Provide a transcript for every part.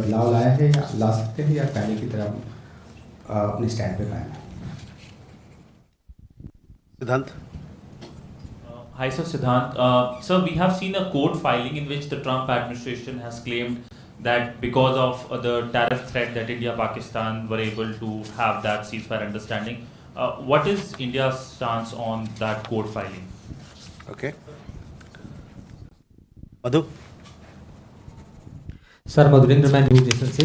बदलाव लाया है या ला सकते हैं, या पहले की तरह अपने स्टैंड पे कायम है? सिद्धांत. Hi, sir, Siddhant. Sir, we have seen a court filing in which the Trump administration has claimed that because of the tariff threat that India-Pakistan were able to have that ceasefire understanding. What is India's stance on that court filing? Okay. Madhu. Sir Madhurendra, मैं news nation से।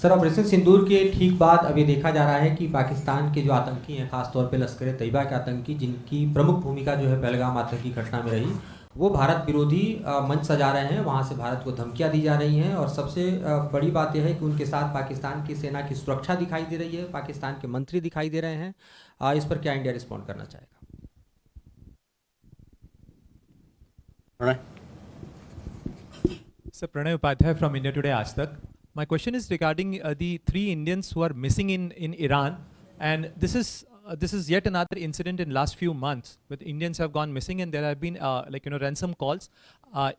Sir, operation सिंदूर के ठीक बाद अभी देखा जा रहा है कि पाकिस्तान के जो आतंकी हैं, खासतौर पे लश्कर तैयबा के आतंकी, जिनकी प्रमुख भूमिका जो है पहलगाम आतंकी घटना में रही, वो भारत विरोधी मंच सजा रहे हैं। वहाँ से भारत को धमकियाँ दी जा रही हैं, और सबसे बड़ी बात यह है कि उनके साथ पाकिस्तान की सेना की सुरक्षा दिखाई दे रही है, पाकिस्तान के मंत्री दिखाई दे रहे हैं। इस पर क्या इंडिया रिस्पॉन्ड करना चाहेगा? Sir, Pranay Upadhyay from India Today Aaj Tak. My question is regarding the 3 Indians who are missing in Iran, and this is yet another incident in last few months with Indians have gone missing, and there have been ransom calls.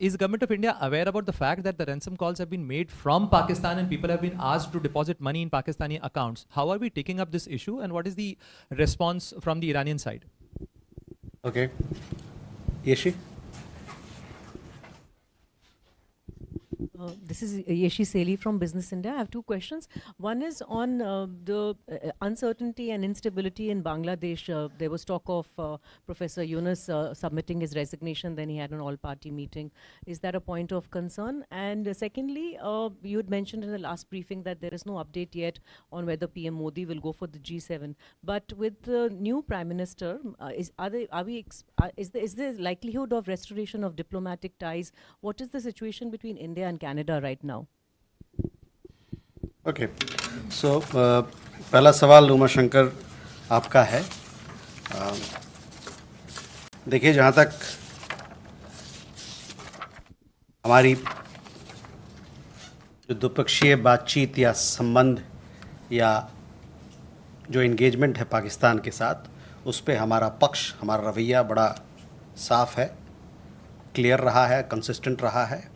Is the government of India aware about the fact that the ransom calls have been made from Pakistan and people have been asked to deposit money in Pakistani accounts? How are we taking up this issue, and what is the response from the Iranian side? Okay. Yeshi. This is Yeshi Seli from Business India. I have 2 questions. One is on the uncertainty and instability in Bangladesh. There was talk of Professor Yunus submitting his resignation, then he had an all-party meeting. Is that a point of concern? And secondly, you had mentioned in the last briefing that there is no update yet on whether PM Modi will go for the G7. But with the new Prime Minister, is there likelihood of restoration of diplomatic ties? What is the situation between India and Canada right now? Okay. So पहला सवाल उमा शंकर आपका है। देखिए, जहाँ तक हमारी जो द्विपक्षीय बातचीत या संबंध या जो एंगेजमेंट है पाकिस्तान के साथ, उस पे हमारा पक्ष, हमारा रवैया बड़ा साफ है, क्लियर रहा है, कंसिस्टेंट रहा है।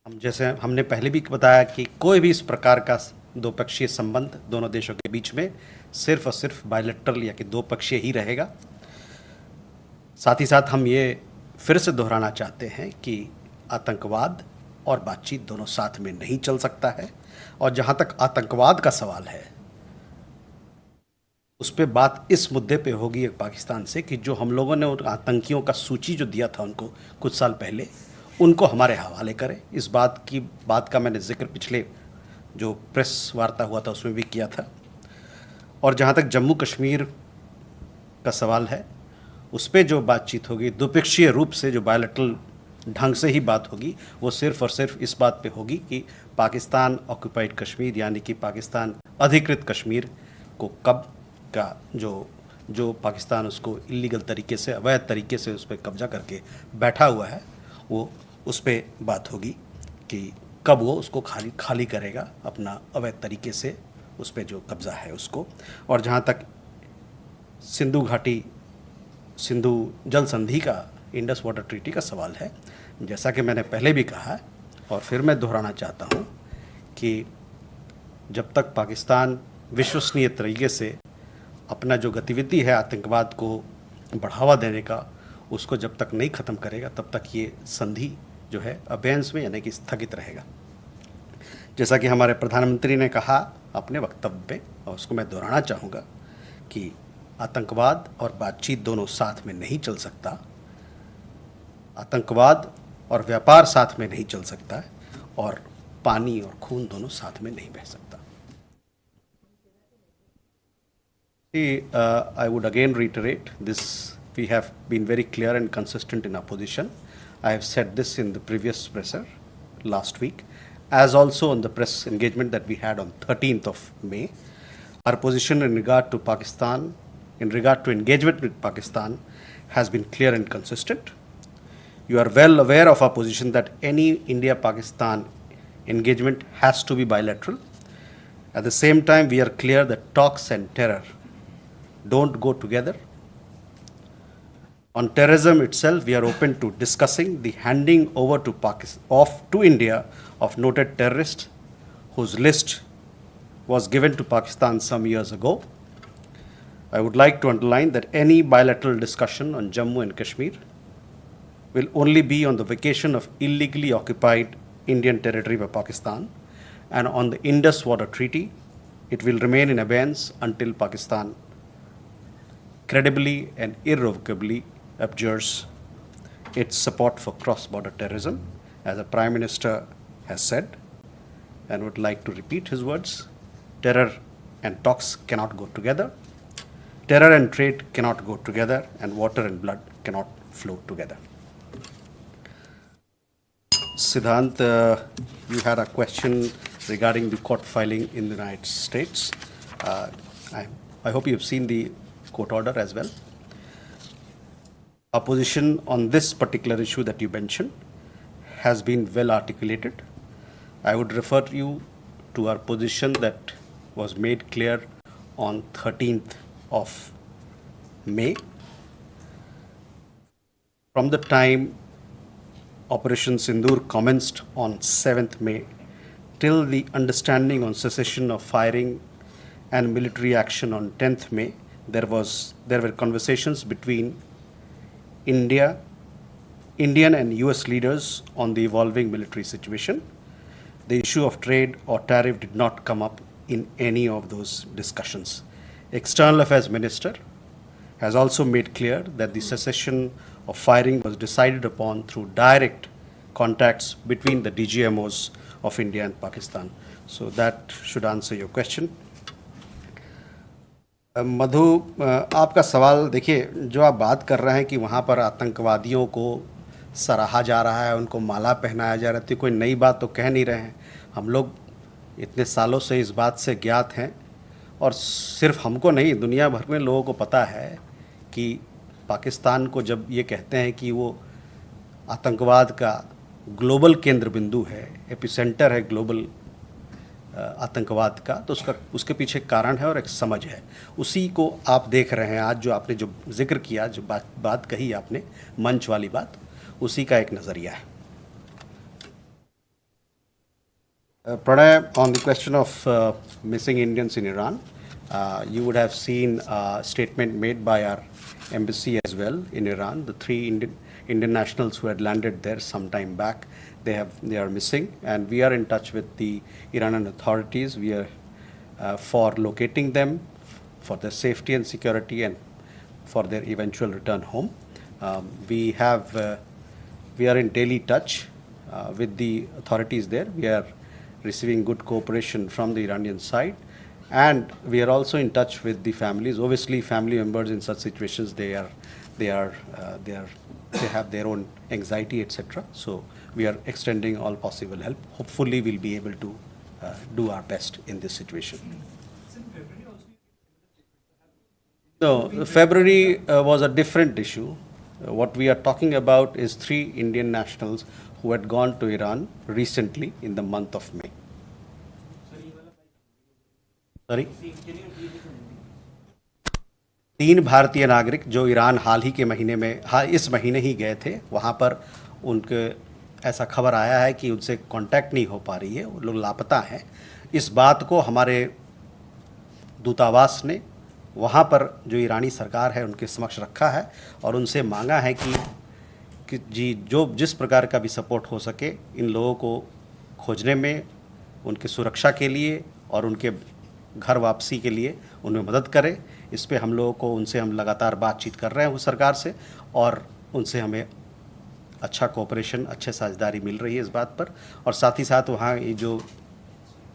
जैसे हमने पहले भी बताया कि कोई भी इस प्रकार का द्विपक्षीय संबंध दोनों देशों के बीच में सिर्फ और सिर्फ बायलैटरल या कि दो पक्षीय ही रहेगा। साथ ही साथ हम ये फिर से दोहराना चाहते हैं कि आतंकवाद और बातचीत दोनों साथ में नहीं चल सकता है। और जहाँ तक आतंकवाद का सवाल है, उस पर बात इस मुद्दे पे होगी पाकिस्तान से कि जो हम लोगों ने उन आतंकियों का सूची जो दिया था उनको कुछ साल पहले, उनको हमारे हवाले करें। इस बात का मैंने जिक्र पिछले जो प्रेस वार्ता हुआ था उसमें भी किया था। और जहाँ तक जम्मू कश्मीर का सवाल है, उस पर जो बातचीत होगी द्विपक्षीय रूप से, जो बायलैटरल ढंग से ही बात होगी, वो सिर्फ और सिर्फ इस बात पे होगी कि पाकिस्तान ऑक्यूपाइड कश्मीर यानी कि पाकिस्तान अधिकृत कश्मीर को कब का जो पाकिस्तान उसको इलीगल तरीके से, अवैध तरीके से उस पर कब्जा करके बैठा हुआ है, वो उस पर बात होगी कि कब वो उसको खाली करेगा अपना अवैध तरीके से उस पर जो कब्ज़ा है उसको। और जहाँ तक सिंधु जल संधि का, इंडस वाटर ट्रीटी का सवाल है, जैसा कि मैंने पहले भी कहा और फिर मैं दोहराना चाहता हूँ कि जब तक पाकिस्तान विश्वसनीय तरीके से अपना जो गतिविधि है आतंकवाद को बढ़ावा देने का, उसको जब तक नहीं ख़त्म करेगा, तब तक ये संधि जो है अबेंस में यानी कि स्थगित रहेगा। जैसा कि हमारे प्रधानमंत्री ने कहा अपने वक्तव्य में, और उसको मैं दोहराना चाहूँगा कि आतंकवाद और बातचीत दोनों साथ में नहीं चल सकता, आतंकवाद और व्यापार साथ में नहीं चल सकता है, और पानी और खून दोनों साथ में नहीं बह सकता। I would again reiterate this. We have been very clear and consistent in our position. I have said this in the previous presser last week, as also on the press engagement that we had on 13th of May. Our position in regard to Pakistan, in regard to engagement with Pakistan, has been clear and consistent. You are well aware of our position that any India-Pakistan engagement has to be bilateral. At the same time, we are clear that talks and terror don't go together. On terrorism itself, we are open to discussing the handing over to to India of noted terrorists whose list was given to Pakistan some years ago. I would like to underline that any bilateral discussion on Jammu and Kashmir will only be on the vacation of illegally occupied Indian territory by Pakistan, and on the Indus Water Treaty, it will remain in abeyance until Pakistan credibly and irrevocably abjures its support for cross-border terrorism, as the Prime Minister has said, and would like to repeat his words. Terror and talks cannot go together. Terror and trade cannot go together, and water and blood cannot flow together. Siddhant, you had a question regarding the court filing in the United States. I hope you've seen the court order as well. Our position on this particular issue that you mentioned has been well articulated. I would refer you to our position that was made clear on 13th of May. From the time Operation Sindoor commenced on 7th May till the understanding on cessation of firing and military action on 10th May, there were conversations between Indian and US leaders on the evolving military situation. The issue of trade or tariff did not come up in any of those discussions. External Affairs Minister has also made clear that the cessation of firing was decided upon through direct contacts between the DGMOs of India and Pakistan. So that should answer your question. मधु, आपका सवाल देखिए, जो आप बात कर रहे हैं कि वहाँ पर आतंकवादियों को सराहा जा रहा है, उनको माला पहनाया जा रहा है, तो कोई नई बात तो कह नहीं रहे हैं। हम लोग इतने सालों से इस बात से ज्ञात हैं, और सिर्फ हमको नहीं, दुनिया भर में लोगों को पता है कि पाकिस्तान को जब ये कहते हैं कि वो आतंकवाद का ग्लोबल केंद्र बिंदु है, एपिसेंटर है ग्लोबल आतंकवाद का, तो उसके पीछे कारण है और एक समझ है। उसी को आप देख रहे हैं आज, जो आपने जो जिक्र किया, जो बात कही आपने, मंच वाली बात, उसी का एक नज़रिया है। Pranay, on the question of missing Indians in Iran, you would have seen a statement made by our embassy as well in Iran. The 3 Indian nationals who had landed there some time back, they are missing, and we are in touch with the Iranian authorities. We are for locating them, for their safety and security, and for their eventual return home. We are in daily touch with the authorities there. We are receiving good cooperation from the Iranian side, and we are also in touch with the families. Obviously, family members in such situations, they have their own anxiety, etc. So we are extending all possible help. Hopefully, we'll be able to do our best in this situation. No, February was a different issue. What we are talking about is 3 Indian nationals who had gone to Iran recently in the month of May. Sorry? 3 भारतीय नागरिक जो Iran हाल ही के महीने में, इस महीने ही गए थे, वहाँ पर उनके ऐसा खबर आया है कि उनसे कांटेक्ट नहीं हो पा रही है, वो लोग लापता हैं। इस बात को हमारे दूतावास ने वहाँ पर जो ईरानी सरकार है उनके समक्ष रखा है और उनसे मांगा है कि जिस प्रकार का भी सपोर्ट हो सके इन लोगों को खोजने में, उनकी सुरक्षा के लिए और उनके घर वापसी के लिए उन्हें मदद करें। इस पे उनसे हम लगातार बातचीत कर रहे हैं उस सरकार से, और उनसे हमें अच्छा कोऑपरेशन, अच्छे साझेदारी मिल रही है इस बात पर। और साथ ही साथ वहाँ ये जो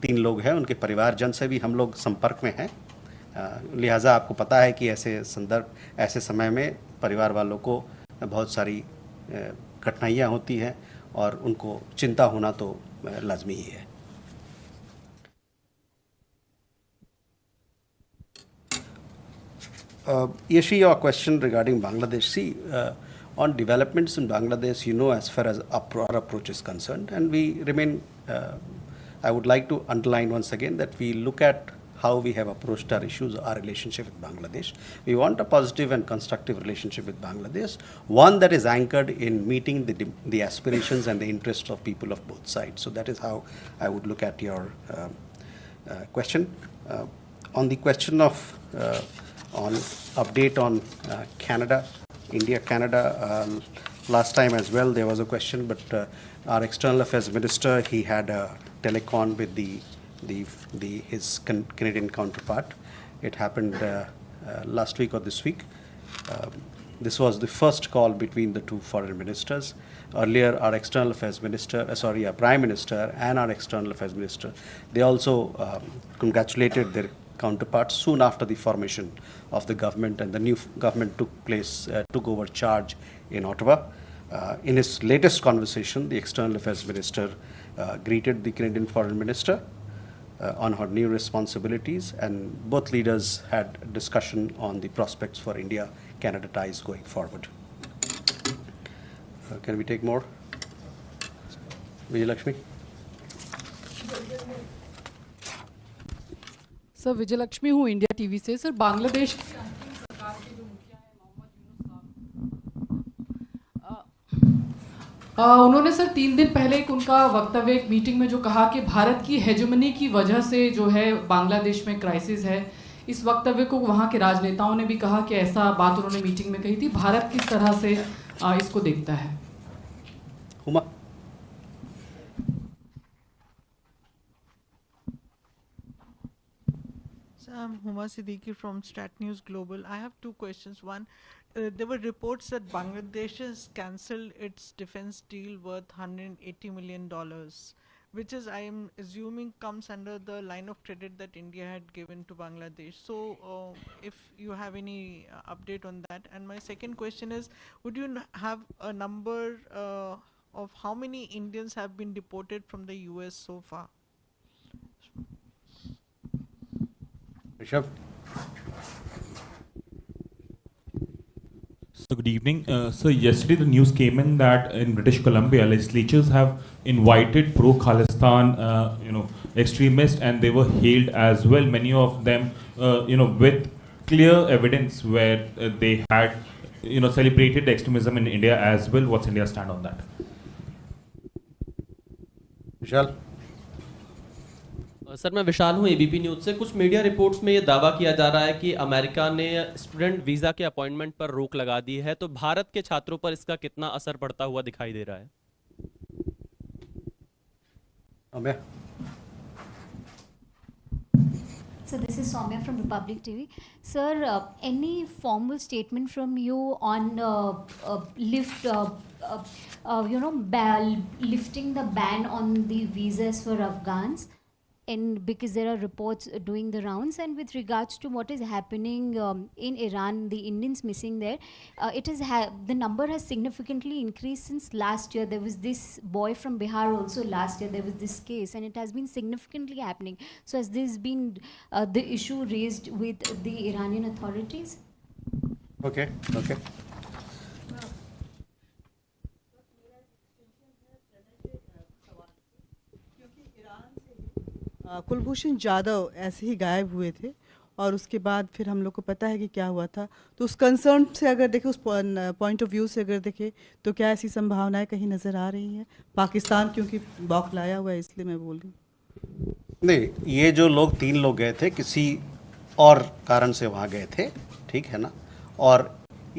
3 लोग हैं उनके परिवारजन से भी हम लोग संपर्क में हैं। लिहाजा आपको पता है कि ऐसे समय में परिवार वालों को बहुत सारी कठिनाइयाँ होती हैं और उनको चिंता होना तो लाजमी ही है। Yeshi, your question regarding Bangladesh. See, on developments in Bangladesh, as far as our approach is concerned, and we remain, I would like to underline once again that we look at how we have approached our issues, our relationship with Bangladesh. We want a positive and constructive relationship with Bangladesh, one that is anchored in meeting the aspirations and the interests of people of both sides. So that is how I would look at your question. On the question of on update on Canada, India-Canada, last time as well there was a question, but our External Affairs Minister, he had a telecon with his Canadian counterpart. It happened last week or this week. This was the first call between the two foreign ministers. Earlier, our External Affairs Minister, our Prime Minister and our External Affairs Minister, they also congratulated their counterparts soon after the formation of the government, and the new government took over charge in Ottawa. In his latest conversation, the External Affairs Minister greeted the Canadian Foreign Minister on her new responsibilities, and both leaders had a discussion on the prospects for India-Canada ties going forward. Can we take more? Vijay Lakshmi? Sir Vijay Lakshmi हूँ India TV से। Sir Bangladesh उन्होंने sir 3 दिन पहले एक उनका वक्तव्य एक meeting में जो कहा कि भारत की हेजेमनी की वजह से जो है बांग्लादेश में क्राइसिस है। इस वक्तव्य को वहाँ के राजनेताओं ने भी कहा कि ऐसा बात उन्होंने मीटिंग में कही थी। भारत किस तरह से इसको देखता है? Huma? I'm Huma Siddiqui from Strat News Global. I have 2 questions. One, there were reports that Bangladesh has cancelled its defense deal worth $180 million, which is, I am assuming, comes under the line of credit that India had given to Bangladesh. So if you have any update on that. And my second question is, would you have a number of how many Indians have been deported from the US so far? Rishabh? So good evening. So yesterday the news came in that in British Columbia legislatures have invited pro-Khalistan extremists, and they were hailed as well, many of them with clear evidence where they had celebrated extremism in India as well. What's India's stand on that? Vishal? Sir मैं विशाल हूँ ABP news से। कुछ media reports में ये दावा किया जा रहा है कि अमेरिका ने स्टूडेंट वीज़ा के अपॉइंटमेंट पर रोक लगा दी है, तो भारत के छात्रों पर इसका कितना असर पड़ता हुआ दिखाई दे रहा है? Amya? So this is Soumya from Republic TV. Sir, any formal statement from you on lifting the ban on the visas for Afghans? And because there are reports doing the rounds, and with regards to what is happening in Iran, the Indians missing there, the number has significantly increased since last year. There was this boy from Bihar also last year. There was this case, and it has been significantly happening. So has this been the issue raised with the Iranian authorities? Okay. Kulbhushan Jadhav ऐसे ही गायब हुए थे, और उसके बाद फिर हम लोग को पता है कि क्या हुआ था। तो उस कंसर्न से अगर देखें, उस पॉइंट ऑफ व्यू से अगर देखें, तो क्या ऐसी संभावनाएं कहीं नज़र आ रही हैं? पाकिस्तान क्योंकि बौखलाया हुआ है, इसलिए मैं बोल रही हूँ। नहीं, ये जो 3 लोग गए थे किसी और कारण से वहाँ गए थे, ठीक है ना, और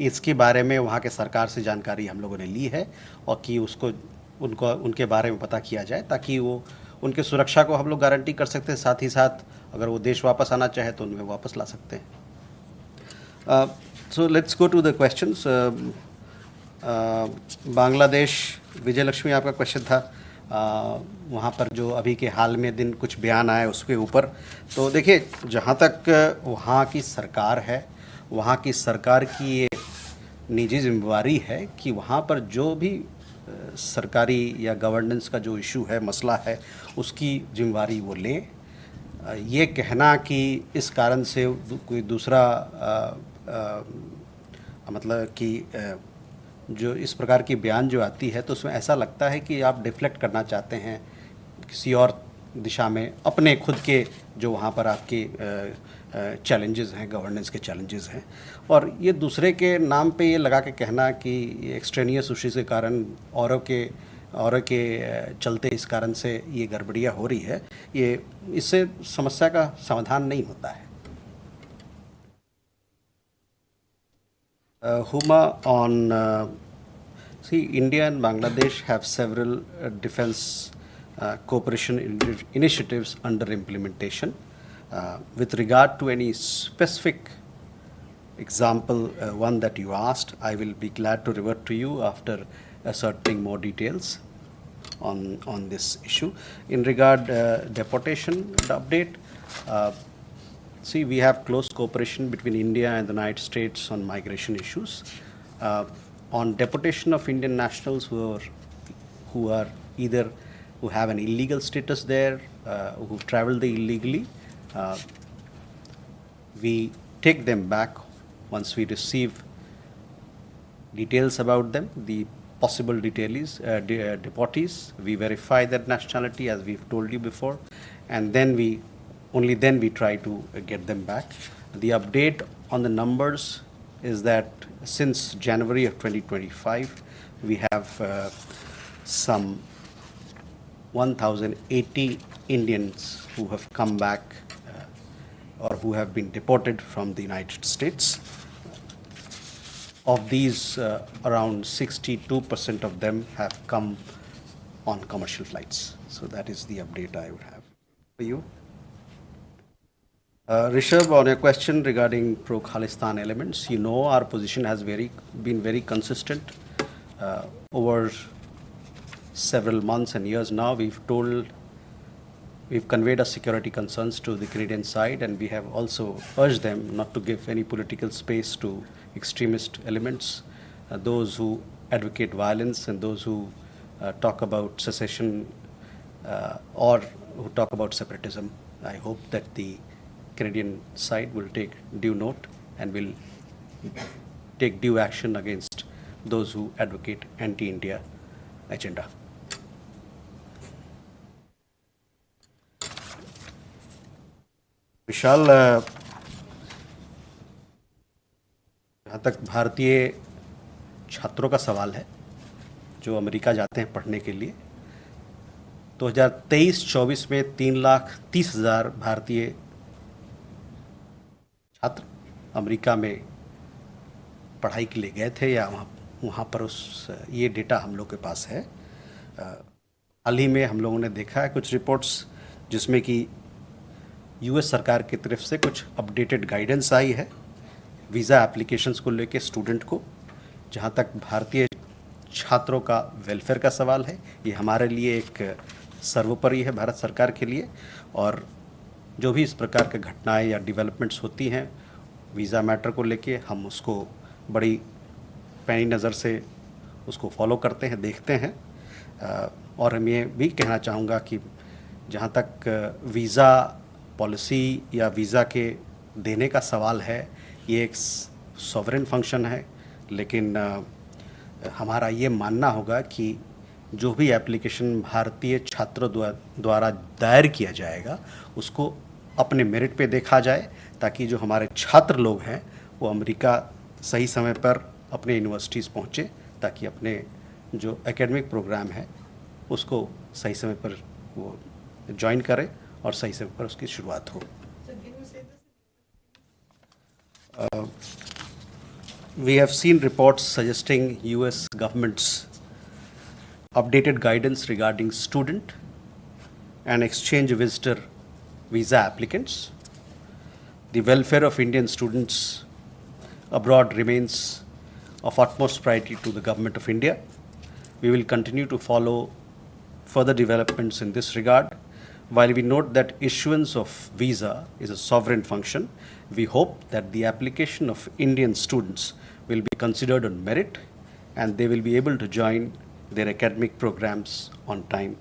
इसके बारे में वहाँ के सरकार से जानकारी हम लोगों ने ली है, और कि उनके बारे में पता किया जाए, ताकि वो उनके सुरक्षा को हम लोग गारंटी कर सकते हैं। साथ ही साथ अगर वो देश वापस आना चाहे तो उनमें वापस ला सकते हैं। So let's go to the questions. Bangladesh, Vijay Lakshmi आपका क्वेश्चन था, वहाँ पर जो अभी के हाल में दिन कुछ बयान आए उसके ऊपर। तो देखिए, जहाँ तक वहाँ की सरकार है, वहाँ की सरकार की ये निजी जिम्मेवारी है कि वहाँ पर जो भी सरकारी या गवर्नेंस का जो इशू है, मसला है, उसकी जिम्मेवारी वो लें। ये कहना कि इस कारण से कोई दूसरा मतलब कि जो इस प्रकार की बयान जो आती है, तो उसमें ऐसा लगता है कि आप डिफ्लेक्ट करना चाहते हैं किसी और दिशा में अपने खुद के जो वहाँ पर आपके चैलेंजेस हैं, गवर्नेंस के चैलेंजेस हैं, और ये दूसरे के नाम पे ये लगा के कहना कि एक्सट्रेनियस इश्यूज के कारण औरों के चलते इस कारण से ये गड़बड़ियाँ हो रही है, ये इससे समस्या का समाधान नहीं होता है। Huma, on see, India and Bangladesh have several defense cooperation initiatives under implementation. With regard to any specific example, one that you asked, I will be glad to revert to you after ascertaining more details on this issue. In regard deportation update, see, we have close cooperation between India and the United States on migration issues. On deportation of Indian nationals who have an illegal status there, who traveled there illegally, we take them back once we receive details about them, the possible deportees. We verify their nationality, as we've told you before, and then only then we try to get them back. The update on the numbers is that since January of 2025, we have some 1,080 Indians who have come back or who have been deported from the United States. Of these, around 62% of them have come on commercial flights. So that is the update I would have for you. Rishabh, on your question regarding pro-Khalistan elements, you know our position has been very consistent over several months and years now. We've conveyed our security concerns to the Canadian side, and we have also urged them not to give any political space to extremist elements, those who advocate violence and those who talk about secession or who talk about separatism. I hope that the Canadian side will take due note and will take due action against those who advocate anti-India agenda. विशाल, जहाँ तक भारतीय छात्रों का सवाल है जो America जाते हैं पढ़ने के लिए, 2023-24 में 3,30,000 भारतीय छात्र अमेरिका में पढ़ाई के लिए गए थे या वहाँ पर ये डेटा हम लोग के पास है। हाल ही में हम लोगों ने देखा है कुछ रिपोर्ट्स जिसमें कि यूएस सरकार की तरफ से कुछ अपडेटेड गाइडेंस आई है वीज़ा एप्लीकेशंस को लेके स्टूडेंट को। जहाँ तक भारतीय छात्रों का वेलफेयर का सवाल है, ये हमारे लिए एक सर्वोपरि है भारत सरकार के लिए, और जो भी इस प्रकार के घटनाएं या डेवलपमेंट्स होती हैं वीज़ा मैटर को लेके, हम उसको बड़ी पैनी नज़र से उसको फॉलो करते हैं, देखते हैं। और हम ये भी कहना चाहूँगा कि जहाँ तक वीज़ा पॉलिसी या वीज़ा के देने का सवाल है, ये एक सॉवरेन फंक्शन है, लेकिन हमारा ये मानना होगा कि जो भी एप्लीकेशन भारतीय छात्रों द्वारा दायर किया जाएगा उसको अपने मेरिट पे देखा जाए, ताकि जो हमारे छात्र लोग हैं वो अमेरिका सही समय पर अपने यूनिवर्सिटीज़ पहुँचे, ताकि अपने जो एकेडमिक प्रोग्राम है उसको सही समय पर वो ज्वाइन करें और सही समय पर उसकी शुरुआत हो। We have seen reports suggesting US government's updated guidance regarding student and exchange visitor visa applicants. The welfare of Indian students abroad remains of utmost priority to the Government of India. We will continue to follow further developments in this regard. While we note that issuance of visa is a sovereign function, we hope that the application of Indian students will be considered on merit and they will be able to join their academic programs on time.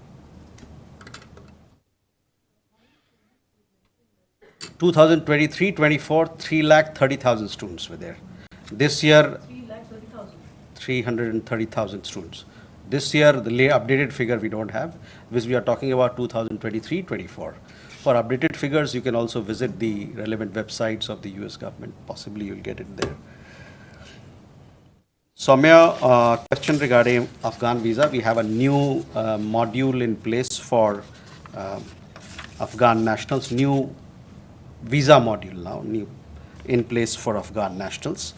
2023-24, 330,000 students were there. This year, 330,000 students. This year, the updated figure we don't have, which we are talking about 2023-24. For updated figures, you can also visit the relevant websites of the US government. Possibly you'll get it there. Soumya, question regarding Afghan visa. We have a new module in place for Afghan nationals, new visa module now, new in place for Afghan nationals.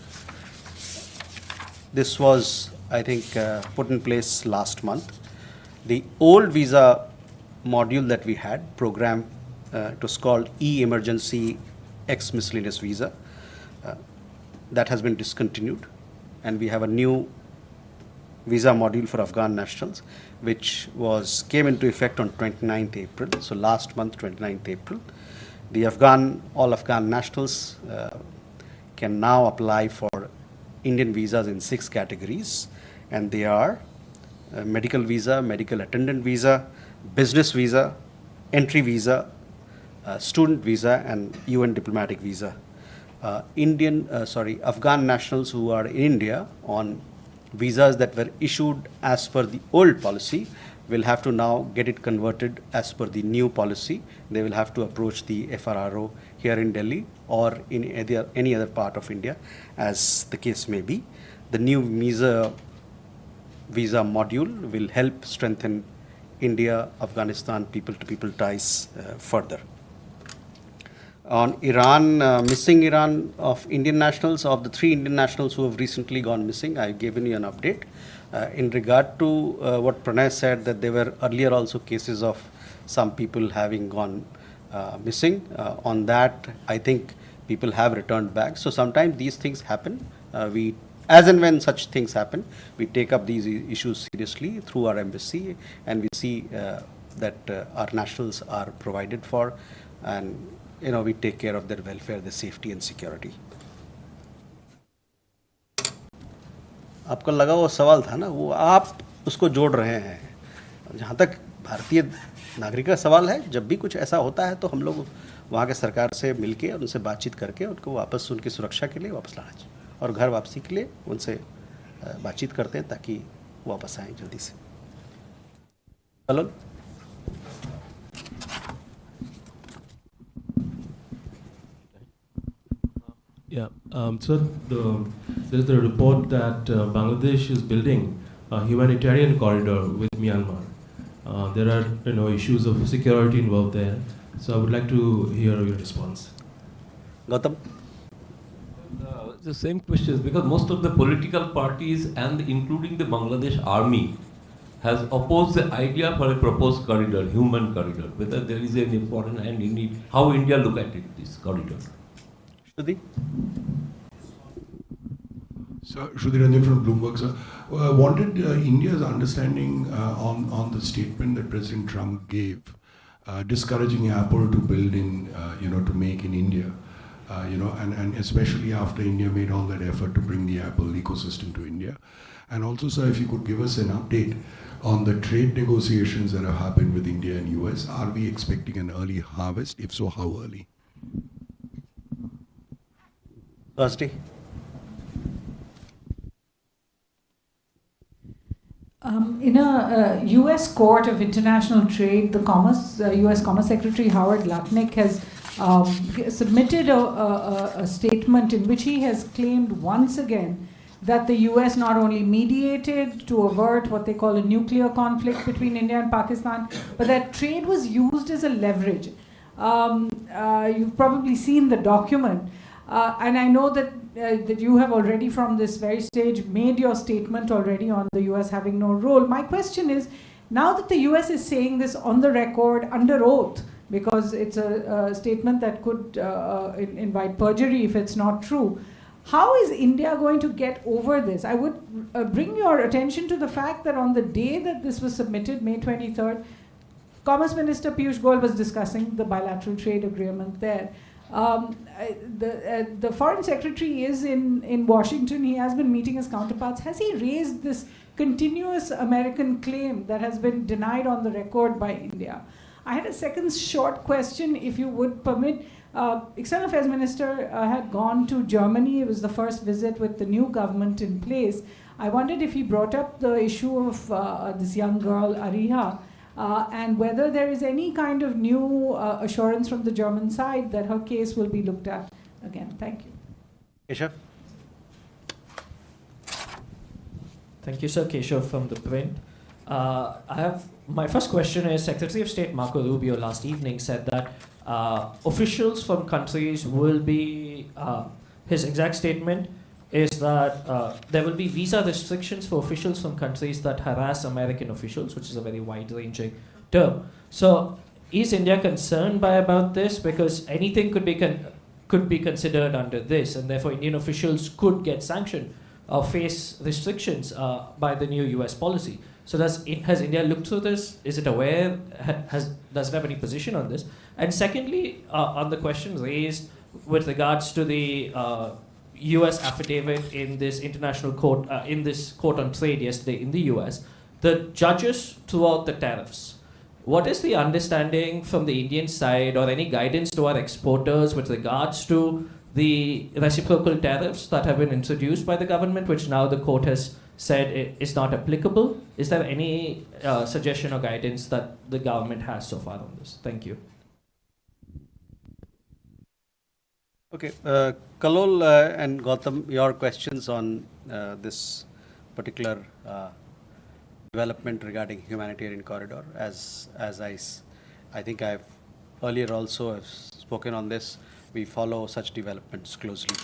This was, I think, put in place last month. The old visa module that we had, program, it was called E-Emergency X Miscellaneous Visa. That has been discontinued, and we have a new visa module for Afghan nationals, which came into effect on 29th April. So last month, 29th April. The all Afghan nationals can now apply for Indian visas in 6 categories, and they are medical visa, medical attendant visa, business visa, entry visa, student visa, and UN diplomatic visa. Afghan nationals who are in India on visas that were issued as per the old policy will have to now get it converted as per the new policy. They will have to approach the FRRO here in Delhi or in any other part of India, as the case may be. The new visa module will help strengthen India-Afghanistan people-to-people ties further. On Iran, missing Iran of Indian nationals, of the 3 Indian nationals who have recently gone missing, I've given you an update. In regard to what Pranay said, that there were earlier also cases of some people having gone missing. On that, I think people have returned back. So sometimes these things happen. As and when such things happen, we take up these issues seriously through our embassy, and we see that our nationals are provided for, and we take care of their welfare, their safety and security. आपको लगा वो सवाल था ना, वो आप उसको जोड़ रहे हैं। जहाँ तक भारतीय नागरिक का सवाल है, जब भी कुछ ऐसा होता है तो हम लोग वहाँ के सरकार से मिलके उनसे बातचीत करके उनको वापस उनकी सुरक्षा के लिए वापस लाना चाहिए, और घर वापसी के लिए उनसे बातचीत करते हैं ताकि वापस आएँ जल्दी से। चलो। Yeah, so there's a report that Bangladesh is building a humanitarian corridor with Myanmar. There are issues of security involved there. So I would like to hear your response. Gautam? The same question, because most of the political parties and including the Bangladesh army has opposed the idea for a proposed corridor, human corridor, whether there is an important and in it, how India look at it, this corridor. Sir, Shruti Ranjan from Bloomberg, sir. Wanted India's understanding on the statement that President Trump gave, discouraging Apple to build in, to make in India, and especially after India made all that effort to bring the Apple ecosystem to India. And also, sir, if you could give us an update on the trade negotiations that have happened with India and US. Are we expecting an early harvest? If so, how early? Thursday. In a U.S. Court of International Trade, the U.S. Commerce Secretary Howard Lutnick has submitted a statement in which he has claimed once again that the U.S. not only mediated to avert what they call a nuclear conflict between India and Pakistan, but that trade was used as a leverage. You've probably seen the document. And I know that you have already from this very stage made your statement already on the US having no role. My question is, now that the US is saying this on the record under oath, because it's a statement that could invite perjury if it's not true, how is India going to get over this? I would bring your attention to the fact that on the day that this was submitted, May 23rd, Commerce Minister Piyush Goyal was discussing the bilateral trade agreement there. The Foreign Secretary is in Washington. He has been meeting his counterparts. Has he raised this continuous American claim that has been denied on the record by India? I had a second short question, if you would permit. External Affairs Minister had gone to Germany. It was the first visit with the new government in place. I wondered if he brought up the issue of this young girl, Ariha, and whether there is any kind of new assurance from the German side that her case will be looked at again. Thank you. Keshav? Thank you, sir. Keshav from The Print. My first question is, Secretary of State Marco Rubio last evening said that officials from countries will be, his exact statement is that there will be visa restrictions for officials from countries that harass American officials, which is a very wide-ranging term. So is India concerned about this? Because anything could be considered under this, and therefore Indian officials could get sanctioned or face restrictions by the new US policy. So has India looked through this? Is it aware? Does it have any position on this? And secondly, on the question raised with regards to the US affidavit in this international court, in this court on trade yesterday in the US, the judges threw out the tariffs. What is the understanding from the Indian side or any guidance to our exporters with regards to the reciprocal tariffs that have been introduced by the government, which now the court has said is not applicable? Is there any suggestion or guidance that the government has so far on this? Thank you. Okay, Kalol and Gautam, your questions on this particular development regarding humanitarian corridor. As I think I've earlier also have spoken on this, we follow such developments closely.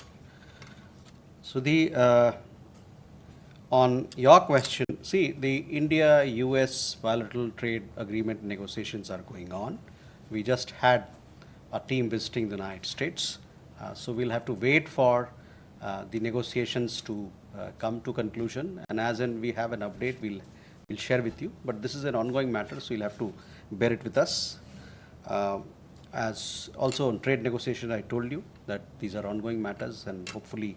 So on your question, see, the India-US bilateral trade agreement negotiations are going on. We just had a team visiting the United States. So we'll have to wait for the negotiations to come to conclusion. And as in we have an update, we'll share with you. But this is an ongoing matter, so you'll have to bear it with us. As also on trade negotiation, I told you that these are ongoing matters, and hopefully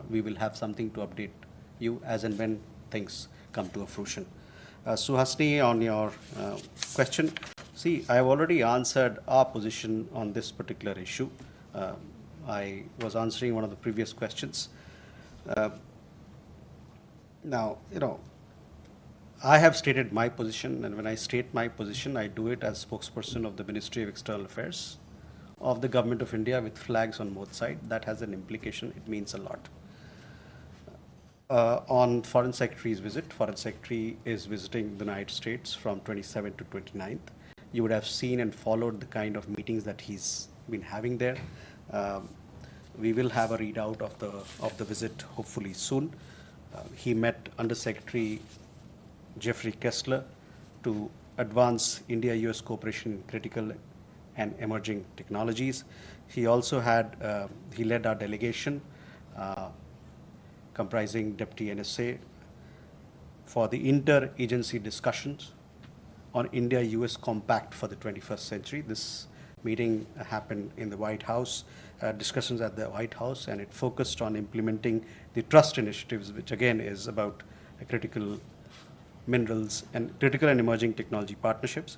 we will have something to update you as and when things come to a fruition. Suhasini, on your question, see, I have already answered our position on this particular issue. I was answering one of the previous questions. Now, I have stated my position, and when I state my position, I do it as spokesperson of the Ministry of External Affairs of the Government of India with flags on both sides. That has an implication. It means a lot. On Foreign Secretary's visit, Foreign Secretary is visiting the United States from 27th to 29th. You would have seen and followed the kind of meetings that he's been having there. We will have a readout of the visit hopefully soon. He met Under Secretary Jeffrey Kessler to advance India-US cooperation in critical and emerging technologies. He also he led our delegation comprising Deputy NSA for the inter-agency discussions on India-US Compact for the 21st century. This meeting happened in the White House, discussions at the White House, and it focused on implementing the trust initiatives, which again is about critical minerals and critical and emerging technology partnerships.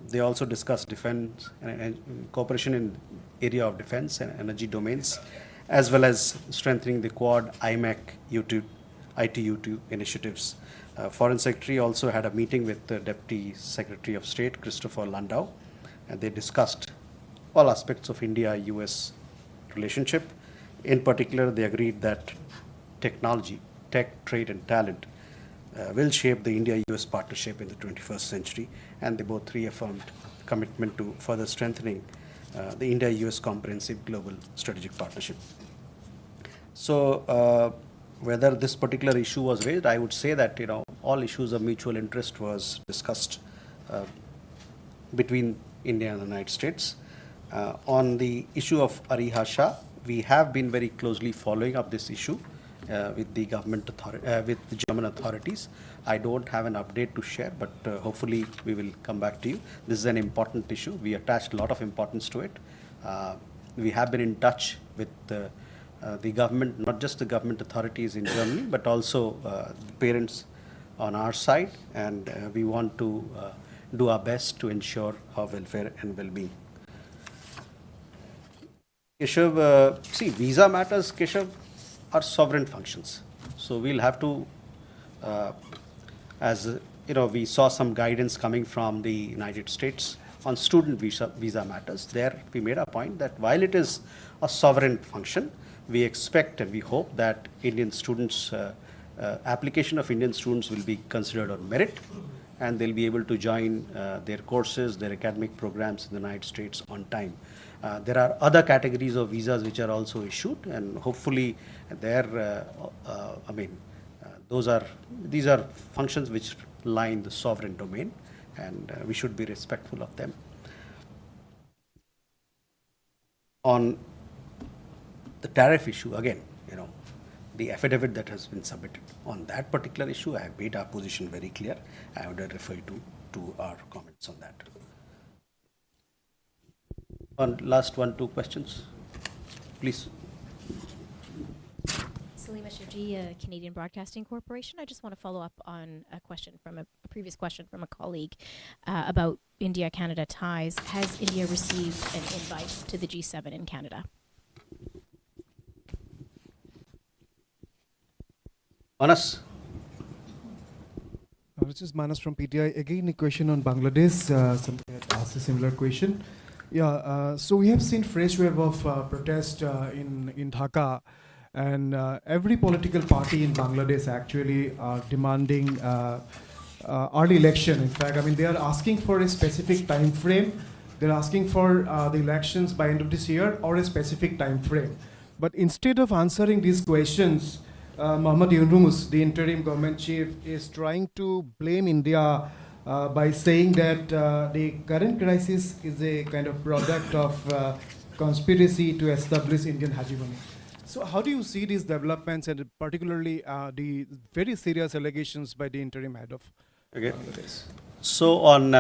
They also discussed defense and cooperation in area of defense and energy domains, as well as strengthening the Quad IMEC ITU2 initiatives. Foreign Secretary also had a meeting with the Deputy Secretary of State, Christopher Landau, and they discussed all aspects of India-US relationship. In particular, they agreed that technology, tech, trade, and talent will shape the India-US partnership in the 21st century, and they both reaffirmed commitment to further strengthening the India-US comprehensive global strategic partnership. So whether this particular issue was raised, I would say that all issues of mutual interest was discussed between India and the United States. On the issue of Ariha Shah, we have been very closely following up this issue with the with the German authorities. I don't have an update to share, but hopefully we will come back to you. This is an important issue. We attached a lot of importance to it. We have been in touch with the government, not just the government authorities in Germany, but also the parents on our side, and we want to do our best to ensure our welfare and well-being. Keshav, see, visa matters, Keshav, are sovereign functions. So we'll have to as we saw some guidance coming from the United States on student visa matters. There we made a point that while it is a sovereign function, we expect and we hope that Indian students, application of Indian students will be considered on merit, and they'll be able to join their courses, their academic programs in the United States on time. There are other categories of visas which are also issued, and hopefully these are functions which lie in the sovereign domain, and we should be respectful of them. On the tariff issue, again, the affidavit that has been submitted on that particular issue, I have made our position very clear. I would refer you to our comments on that. Last 1-2 questions, please. Salima Shivji, Canadian Broadcasting Corporation. I just want to follow up on a question from a previous question from a colleague about India-Canada ties. Has India received an invite to the G7 in Canada? Manas. This is Manas from PTI. Again, a question on Bangladesh. Somebody had asked a similar question. Yeah, so we have seen fresh wave of protest in Dhaka, and every political party in Bangladesh actually are demanding early election. In fact, they are asking for a specific time frame. They're asking for the elections by end of this year or a specific time frame. But instead of answering these questions, Mohammad Yunus, the interim government chief, is trying to blame India by saying that the current crisis is a kind of product of conspiracy to establish Indian hegemony. So how do you see these developments, and particularly the very serious allegations by the interim head of Bangladesh? So on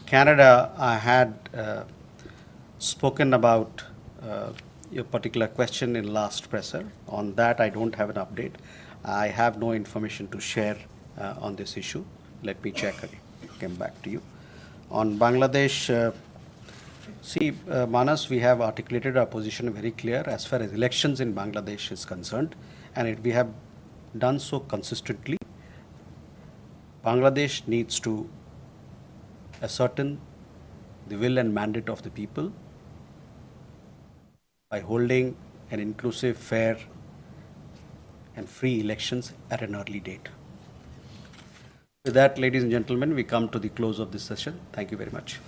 Canada, I had spoken about your particular question in last presser. On that, I don't have an update. I have no information to share on this issue. Let me check again. Come back to you. On Bangladesh, Manas, we have articulated our position very clear as far as elections in Bangladesh is concerned, and we have done so consistently. Bangladesh needs to ascertain the will and mandate of the people by holding an inclusive, fair, and free elections at an early date. With that, ladies and gentlemen, we come to the close of this session. Thank you very much.